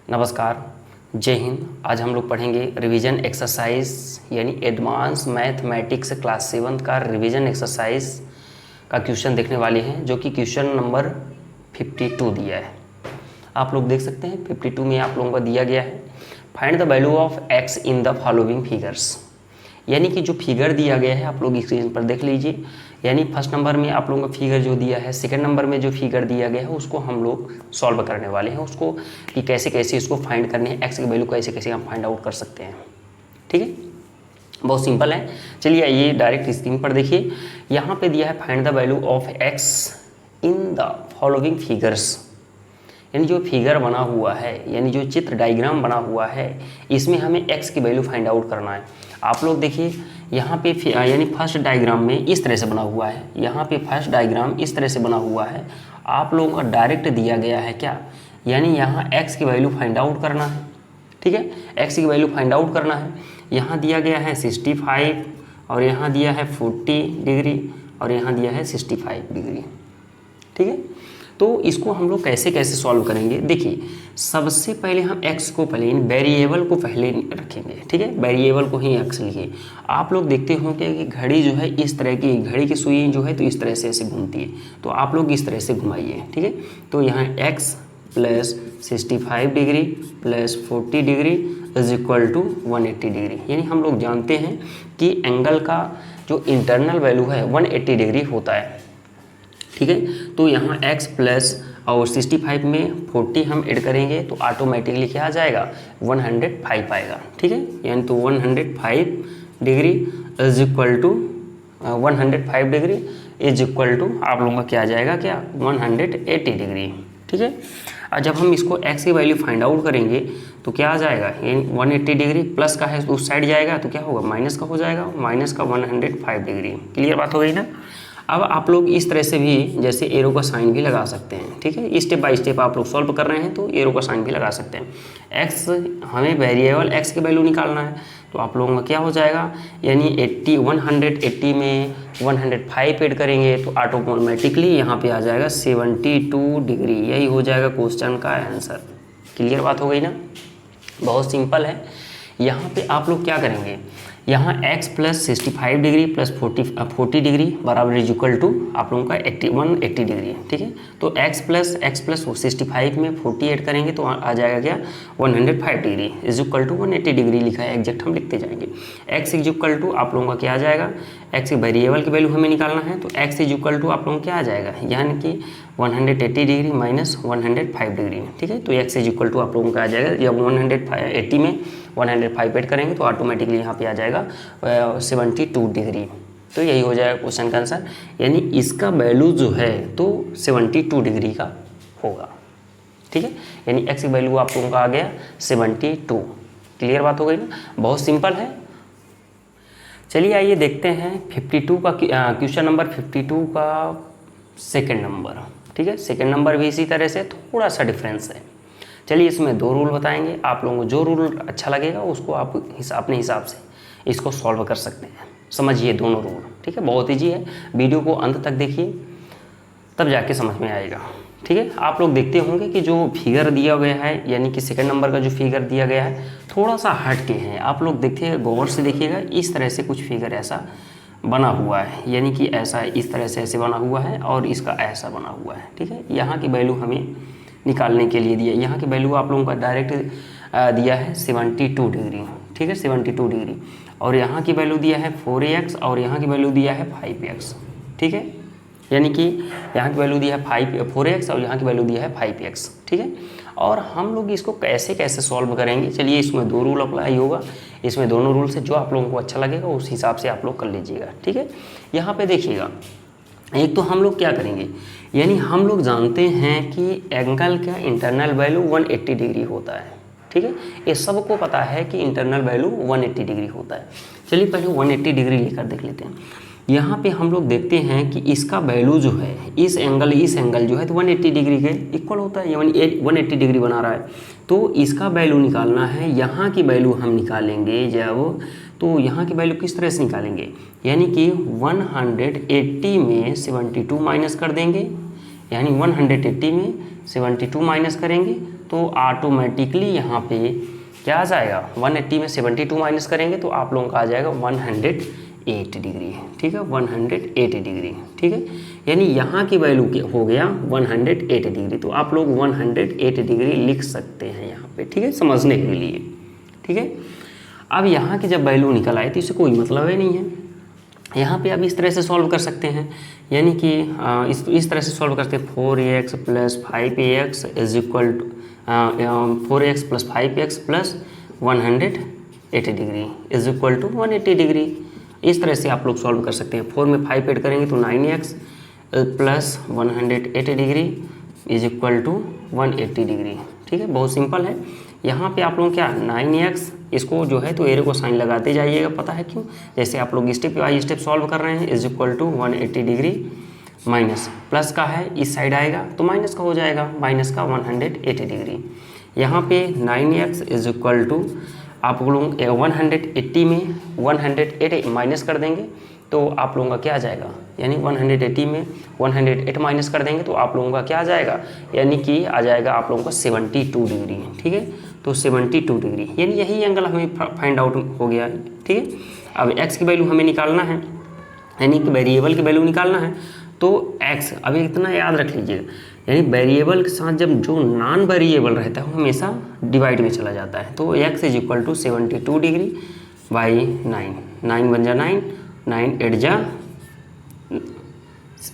नमस्कार, जय हिंद। आज हम लोग पढ़ेंगे रिवीजन एक्सरसाइज यानी एडवांस मैथमेटिक्स क्लास 7 का रिवीजन एक्सरसाइज का क्वेश्चन देखने वाले हैं, जो कि क्वेश्चन नंबर 52 दिया है। आप लोग देख सकते हैं 52 में आप लोगों को दिया गया है find the value of x in the following figures. यानी कि जो फिगर दिया गया है आप लोग स्क्रीन पर देख लीजिए। यानी फर्स्ट नंबर में आप लोगों को फिगर जो दिया है, सेकंड नंबर में जो फिगर दिया गया है उसको हम लोग सॉल्व करने वाले हैं, उसको कि कैसे कैसे इसको फाइंड करने हैं, एक्स की वैल्यू कैसे कैसे हम फाइंड आउट कर सकते हैं। ठीक है, बहुत सिंपल है। चलिए आइए डायरेक्ट स्क्रीन पर देखिए। यहाँ पे दिया है find the value of x in the following figures. यानी जो फिगर बना हुआ है, यानी जो चित्र डायग्राम बना हुआ है, इसमें हमें एक्स की वैल्यू फाइंड आउट करना है। आप लोग देखिए यहाँ पे यानी फर्स्ट डायग्राम में इस तरह से बना हुआ है, यहाँ पे फर्स्ट डायग्राम इस तरह से बना हुआ है। आप लोगों का डायरेक्ट दिया गया है क्या, यानी यहाँ एक्स की वैल्यू फाइंड आउट करना है। ठीक है, एक्स की वैल्यू फाइंड आउट करना है। यहाँ दिया गया है 65 और यहाँ दिया है 40 डिग्री और यहाँ दिया है 65 डिग्री। ठीक है, तो इसको हम लोग कैसे कैसे सॉल्व करेंगे। देखिए सबसे पहले हम x को पहले इन वेरिएबल को पहले रखेंगे। ठीक है, वेरिएबल को ही x लिखिए। आप लोग देखते होंगे कि घड़ी जो है इस तरह की, घड़ी की सुई जो है तो इस तरह से ऐसे घूमती है, तो आप लोग इस तरह से घुमाइए। ठीक है, तो यहाँ x plus 65 degree plus 40 degree is equal to 180 degree. यानी हम लोग जानते हैं कि एंगल का जो इंटरनल वैल्यू है 180 डिग्री होता है। ठीक है, तो यहाँ x प्लस और 65 में 40 हम ऐड करेंगे तो ऑटोमेटिकली क्या आ जाएगा 105 आएगा। ठीक है, यानी तो 105 degree is equal to 105 degree is equal to आप लोगों का क्या आ जाएगा, क्या 180 डिग्री। ठीक है, और जब हम इसको x की वैल्यू फाइंड आउट करेंगे तो क्या आ जाएगा, यानी 180 डिग्री प्लस का है उस साइड जाएगा तो क्या होगा माइनस का हो जाएगा, माइनस का 105 डिग्री। क्लियर बात हो गई ना। अब आप लोग इस तरह से भी जैसे एरो का साइन भी लगा सकते हैं। ठीक है, स्टेप बाय स्टेप आप लोग सॉल्व कर रहे हैं तो एरो का साइन भी लगा सकते हैं। एक्स हमें वेरिएबल एक्स की वैल्यू निकालना है, तो आप लोगों का क्या हो जाएगा, यानी 180 में 105 ऐड करेंगे तो ऑटोमेटिकली यहाँ पे आ जाएगा 72 डिग्री। यही हो जाएगा क्वेश्चन का आंसर। क्लियर बात हो गई ना, बहुत सिंपल है। यहाँ पे आप लोग क्या करेंगे, यहाँ x plus 65 degree plus 40 degree बराबर इज इक्वल टू आप लोगों का 180 डिग्री। ठीक है, तो x प्लस 65 में 40 ऐड करेंगे तो आ जाएगा क्या 105 degree is equal to 180 degree लिखा है, एग्जैक्ट हम लिखते जाएंगे। x इज इक्वल टू आप लोगों का क्या आ जाएगा, x की वेरिएबल की वैल्यू हमें निकालना है तो x इज इक्वल टू आप लोगों को क्या आ जाएगा, यानी कि 180 डिग्री माइनस 105 डिग्री। ठीक है, तो x इज इक्वल टू आप लोगों का आ जाएगा, जब 180 में 105 ऐड करेंगे तो ऑटोमेटिकली यहाँ पे आ जाएगा 72 डिग्री। तो यही हो जाएगा क्वेश्चन का आंसर, यानी इसका वैल्यू जो है तो 72 डिग्री का होगा। ठीक है, यानी x की वैल्यू आप लोगों का आ गया 72। क्लियर बात हो गई ना, बहुत सिंपल है। चलिए आइए देखते हैं 52 का क्वेश्चन नंबर 52 का सेकेंड नंबर। ठीक है, सेकेंड नंबर भी इसी तरह से थोड़ा सा डिफरेंस है। चलिए इसमें दो रूल बताएंगे, आप लोगों को जो रूल अच्छा लगेगा उसको आप अपने हिसाब से इसको सॉल्व कर सकते हैं। समझिए दोनों रूल। ठीक है, बहुत ईजी है, वीडियो को अंत तक देखिए तब जाके समझ में आएगा। ठीक है, आप लोग देखते होंगे कि जो फिगर दिया गया है, यानी कि सेकंड नंबर का जो फिगर दिया गया है थोड़ा सा हट के है। आप लोग देखिए, गौर से देखिएगा, इस तरह से कुछ फिगर ऐसा बना हुआ है, यानी कि ऐसा इस तरह से ऐसे बना हुआ है और इसका ऐसा बना हुआ है। ठीक है, यहाँ की वैल्यू हमें निकालने के लिए दिया, यहाँ की वैल्यू आप लोगों का डायरेक्ट दिया है 72 डिग्री। ठीक है, 72 डिग्री, और यहाँ की वैल्यू दिया है 4x और यहाँ की वैल्यू दिया है 5x। ठीक है, यानी कि यहाँ की वैल्यू दिया है 4x और यहाँ की वैल्यू दिया है 5x। ठीक है, और हम लोग इसको कैसे कैसे सॉल्व करेंगे, चलिए इसमें दो रूल अप्लाई होगा, इसमें दोनों रूल से जो आप लोगों को अच्छा लगेगा उस हिसाब से आप लोग कर लीजिएगा। ठीक है, यहाँ पे देखिएगा, एक तो हम लोग क्या करेंगे, यानी हम लोग जानते हैं कि एंगल का इंटरनल वैल्यू 180 डिग्री होता है। ठीक है, ये सबको पता है कि इंटरनल वैल्यू 180 डिग्री होता है। चलिए पहले 180 डिग्री लेकर देख लेते हैं। यहाँ पे हम लोग देखते हैं कि इसका वैल्यू जो है इस एंगल जो है तो 180 डिग्री के इक्वल होता है, यानी 180 डिग्री बना रहा है। तो इसका वैल्यू निकालना है, यहाँ की वैल्यू हम निकालेंगे जब, तो यहाँ की वैल्यू किस तरह से निकालेंगे, यानी कि 180 में 72 माइनस कर देंगे, यानी 180 में 72 माइनस करेंगे तो ऑटोमेटिकली यहाँ पे क्या आ जाएगा, 180 में 72 माइनस करेंगे तो आप लोगों का आ जाएगा 108 डिग्री, ठीक है, 108 डिग्री, ठीक है। यानी यहाँ की वैल्यू हो गया 108 डिग्री, तो आप लोग 108 डिग्री लिख सकते हैं यहाँ पे, ठीक है, समझने के लिए, ठीक है। अब यहाँ की जब वैल्यू निकल आए तो इससे कोई मतलब ही नहीं है। यहाँ पे अब इस तरह से सॉल्व कर सकते हैं, यानी कि इस तरह से सॉल्व करते हैं 4x plus 5x is equal to 4x plus 5x plus 180 degree is equal to 180 degree. इस तरह से आप लोग सॉल्व कर सकते हैं। 4 में 5 ऐड करेंगे तो 9x plus 180 degree is equal to 180 degree, ठीक है, बहुत सिंपल है। यहाँ पे आप लोग क्या 9x इसको जो है तो एरो को साइन लगाते जाइएगा, पता है क्यों, जैसे आप लोग स्टेप बाई स्टेप सॉल्व कर रहे हैं, is equal to 180 degree minus plus का है इस साइड आएगा तो माइनस का हो जाएगा, माइनस का 180 डिग्री। यहाँ पे 9x इज इक्वल टू आप लोग 180 में 108 माइनस कर देंगे तो आप लोगों का क्या आ जाएगा, यानी 180 में 108 माइनस कर देंगे तो आप लोगों का क्या आ जाएगा, यानी कि आ जाएगा आप लोगों का 72 डिग्री, ठीक है। तो 72 डिग्री यानी यही एंगल हमें फाइंड आउट हो गया, ठीक है। अब x की वैल्यू हमें निकालना है, यानी कि वेरिएबल की वैल्यू निकालना है, तो x अभी इतना याद रख लीजिएगा, यानी वेरिएबल के साथ जब जो नॉन वेरिएबल रहता है वो हमेशा डिवाइड में चला जाता है। तो x is equal to 72 degree by 9, 9 बन जा 9, 9 8 जा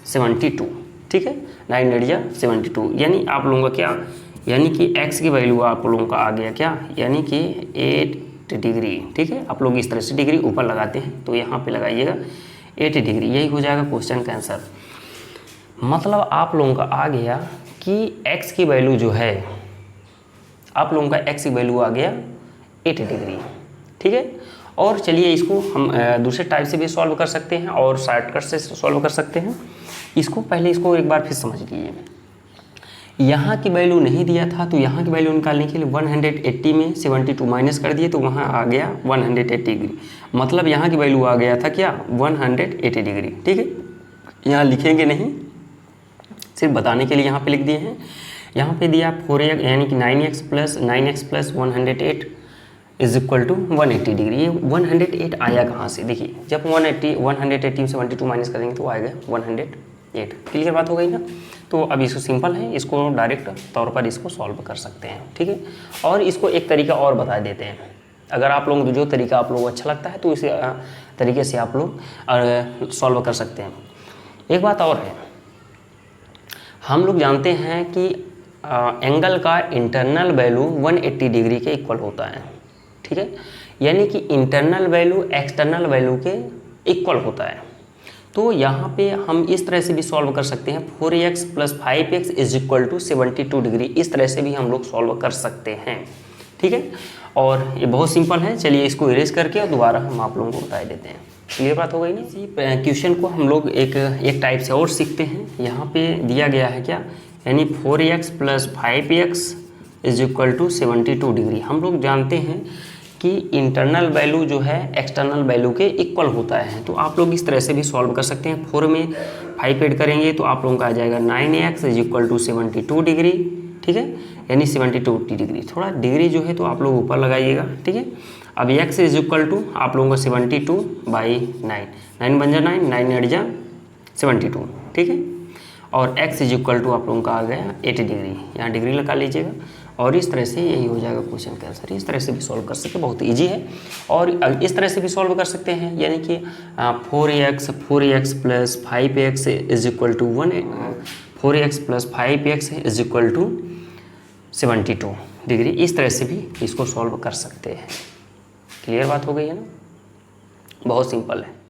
72, ठीक है, 9 8 जा 72, यानी आप लोगों का क्या, यानी कि x की वैल्यू आप लोगों का आ गया क्या, यानी कि 8 डिग्री, ठीक है। आप लोग इस तरह से डिग्री ऊपर लगाते हैं तो यहाँ पे लगाइएगा 8 डिग्री, यही हो जाएगा क्वेश्चन का आंसर। मतलब आप लोगों का आ गया कि x की वैल्यू जो है, आप लोगों का x की वैल्यू आ गया 8 डिग्री, ठीक है। और चलिए इसको हम दूसरे टाइप से भी सॉल्व कर सकते हैं और शॉर्टकट से सॉल्व कर सकते हैं। इसको पहले इसको एक बार फिर समझ लीजिए, यहाँ की वैल्यू नहीं दिया था तो यहाँ की वैल्यू निकालने के लिए 180 में 72 माइनस कर दिए तो वहाँ आ गया 180 डिग्री, मतलब यहाँ की वैल्यू आ गया था क्या 180 डिग्री, ठीक है। यहाँ लिखेंगे नहीं, सिर्फ बताने के लिए यहाँ पे लिख दिए हैं। यहाँ पे दिया 4x यानी कि 9x plus 108 is equal to 180 degree. ये 108 आया कहाँ से, देखिए जब 180 में 72 माइनस करेंगे तो आएगा 108, क्लियर बात हो गई ना। तो अब इसको सिंपल है, इसको डायरेक्ट तौर पर इसको सॉल्व कर सकते हैं, ठीक है। और इसको एक तरीका और बता देते हैं, अगर आप लोगों को जो तरीका आप लोगों को अच्छा लगता है तो इस तरीके से आप लोग सॉल्व कर सकते हैं। एक बात और है, हम लोग जानते हैं कि एंगल का इंटरनल वैल्यू 180 डिग्री के इक्वल होता है, ठीक है, यानी कि इंटरनल वैल्यू एक्सटर्नल वैल्यू के इक्वल होता है। तो यहाँ पे हम इस तरह से भी सॉल्व कर सकते हैं, 4x plus 5x is equal to 72 degree, इस तरह से भी हम लोग सॉल्व कर सकते हैं, ठीक है। और ये बहुत सिंपल है, चलिए इसको इरेज करके और दोबारा हम आप लोगों को बता देते हैं, क्लियर बात हो गई ना। इसी क्वेश्चन को हम लोग एक टाइप से और सीखते हैं। यहाँ पे दिया गया है क्या, यानी 4x plus 5x is equal to 72 degree. हम लोग जानते हैं कि इंटरनल वैल्यू जो है एक्सटर्नल वैल्यू के इक्वल होता है, तो आप लोग इस तरह से भी सॉल्व कर सकते हैं। 4 में 5 ऐड करेंगे तो आप लोगों का आ जाएगा 9x is equal to 72 degree, ठीक है, यानी 72 डिग्री। थोड़ा डिग्री जो है तो आप लोग ऊपर लगाइएगा, ठीक है। अब x इज इक्वल टू आप लोगों का 72 बाई 9, 9 बन जा 9, 9 8 जा 72, ठीक है। और x इज इक्वल टू आप लोगों का आ गया 80 डिग्री, यहाँ डिग्री लगा लीजिएगा। और इस तरह से यही हो जाएगा क्वेश्चन का आंसर। इस तरह से भी सॉल्व कर सकते हैं, बहुत इजी है। और इस तरह से भी सॉल्व कर सकते हैं, यानी कि 4x plus 5x is equal to 4x plus 5x is equal to 72 degree, इस तरह से भी इसको सॉल्व कर सकते हैं। क्लियर बात हो गई है ना, बहुत सिंपल है।